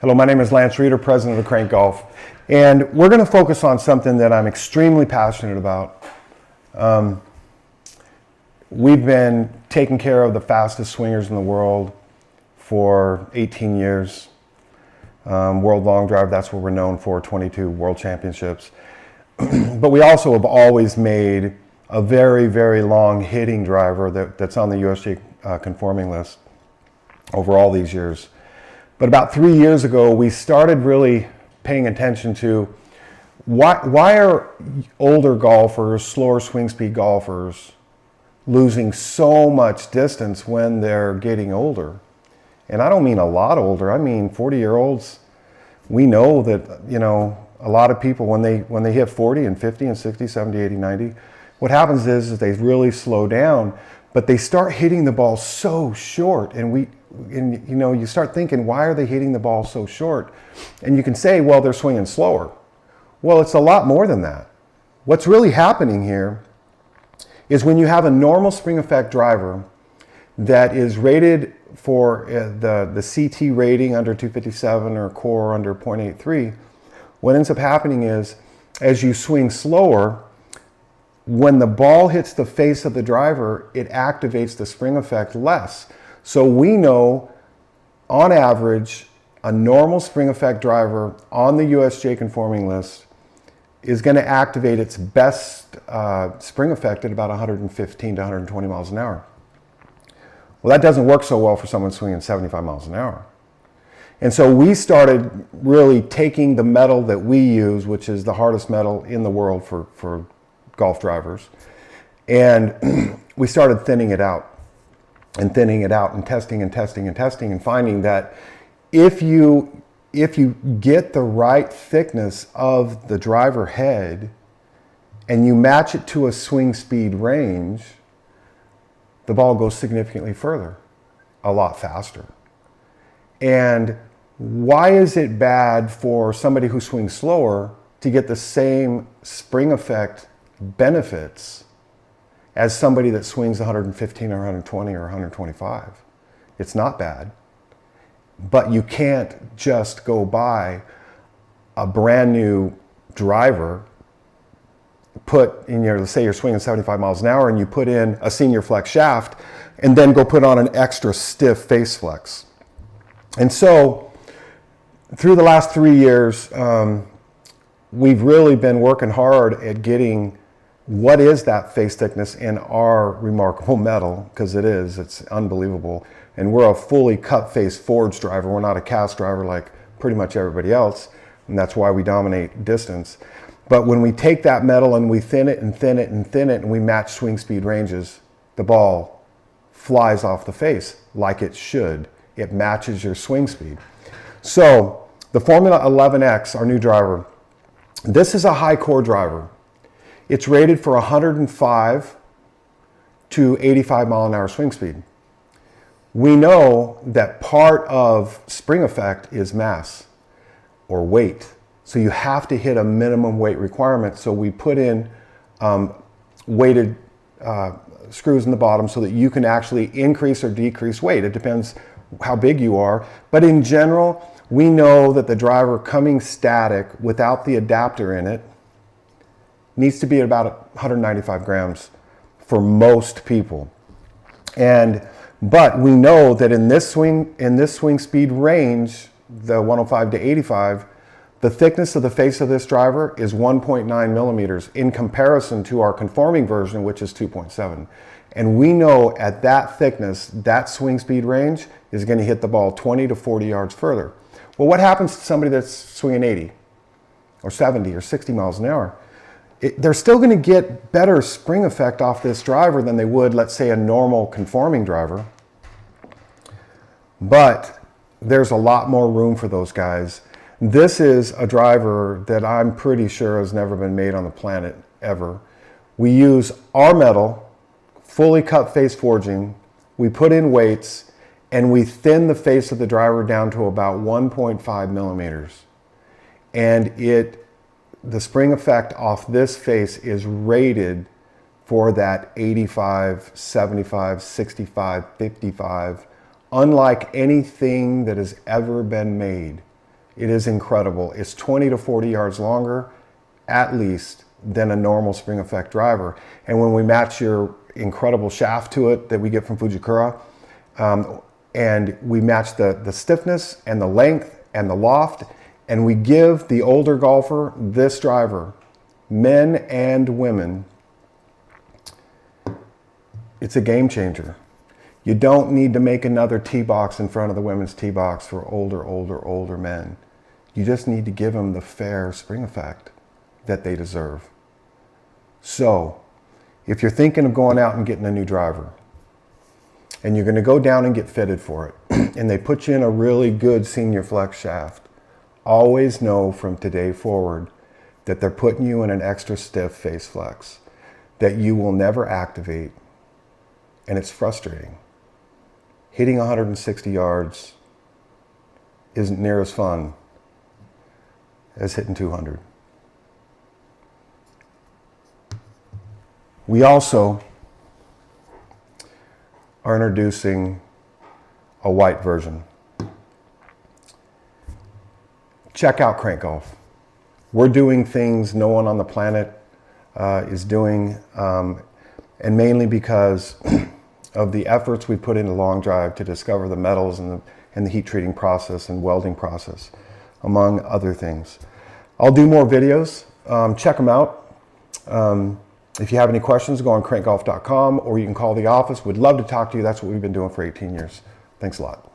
Hello, my name is Lance Reeder, president of Crank Golf, and we're going to focus on something that I'm extremely passionate about. We've been taking care of the fastest swingers in the world for 18 years. World Long Drive, that's what we're known for, 22 world championships. But we also have always made a very, very long hitting driver that's on the USGA conforming list over all these years. But about 3 years ago, we started really paying attention to why are older golfers, slower swing speed golfers, losing so much distance when they're getting older. And I don't mean a lot older, I mean 40-year-olds. We know that, a lot of people when they hit 40 and 50 and 60, 70, 80, 90, what happens is they really slow down, but they start hitting the ball so short, and you start thinking, why are they hitting the ball so short? And you can say, well, they're swinging slower. Well, it's a lot more than that. What's really happening here is when you have a normal spring effect driver that is rated for the CT rating under 257 or COR under 0.83, what ends up happening is as you swing slower, when the ball hits the face of the driver, it activates the spring effect less. So we know, on average, a normal spring effect driver on the USGA conforming list is going to activate its best spring effect at about 115 to 120 miles an hour. Well, that doesn't work so well for someone swinging 75 miles an hour. And so we started really taking the metal that we use, which is the hardest metal in the world for golf drivers, and we started thinning it out and testing and finding that if you get the right thickness of the driver head and you match it to a swing speed range, the ball goes significantly further, a lot faster. And why is it bad for somebody who swings slower to get the same spring effect benefits as somebody that swings 115 or 120 or 125? It's not bad. But you can't just go buy a brand new driver, put in let's say you're swinging 75 miles an hour and you put in a senior flex shaft and then go put on an extra stiff face flex. And so through the last 3 years, we've really been working hard at getting what is that face thickness in our remarkable metal, because it's unbelievable. And we're a fully cut face forged driver. We're not a cast driver like pretty much everybody else, and that's why we dominate distance. But when we take that metal and we thin it and we match swing speed ranges, the ball flies off the face like it should. It matches your swing speed. So the Formula 11X, our new driver, this is a high core driver. It's rated for 105 to 85 mile an hour swing speed. We know that part of spring effect is mass or weight. So you have to hit a minimum weight requirement. So we put in weighted screws in the bottom so that you can actually increase or decrease weight. It depends how big you are. But in general, we know that the driver coming static without the adapter in it needs to be at about 195 grams for most people. But we know that in this swing speed range, the 105 to 85, the thickness of the face of this driver is 1.9 millimeters in comparison to our conforming version, which is 2.7. And we know at that thickness, that swing speed range is going to hit the ball 20 to 40 yards further. Well, what happens to somebody that's swinging 80 or 70 or 60 miles an hour? They're still going to get better spring effect off this driver than they would, let's say, a normal conforming driver. But there's a lot more room for those guys. This is a driver that I'm pretty sure has never been made on the planet ever. We use our metal, fully cut face forging. We put in weights and we thin the face of the driver down to about 1.5 millimeters. And the spring effect off this face is rated for that 85, 75, 65, 55, unlike anything that has ever been made. It is incredible. It's 20 to 40 yards longer, at least, than a normal spring effect driver. And when we match your incredible shaft to it that we get from Fujikura, and we match the stiffness and the length and the loft, and we give the older golfer this driver, men and women, it's a game changer. You don't need to make another tee box in front of the women's tee box for older men. You just need to give them the fair spring effect that they deserve. So, if you're thinking of going out and getting a new driver, and you're going to go down and get fitted for it, and they put you in a really good senior flex shaft, always know from today forward that they're putting you in an extra stiff face flex that you will never activate, and it's frustrating. Hitting 160 yards isn't near as fun as hitting 200. We also are introducing a white version. Check out Crank Golf. We're doing things no one on the planet is doing, and mainly because of the efforts we put into Long Drive to discover the metals and the heat treating process and welding process, among other things. I'll do more videos. Check them out. If you have any questions, go on crankgolf.com, or you can call the office. We'd love to talk to you. That's what we've been doing for 18 years. Thanks a lot.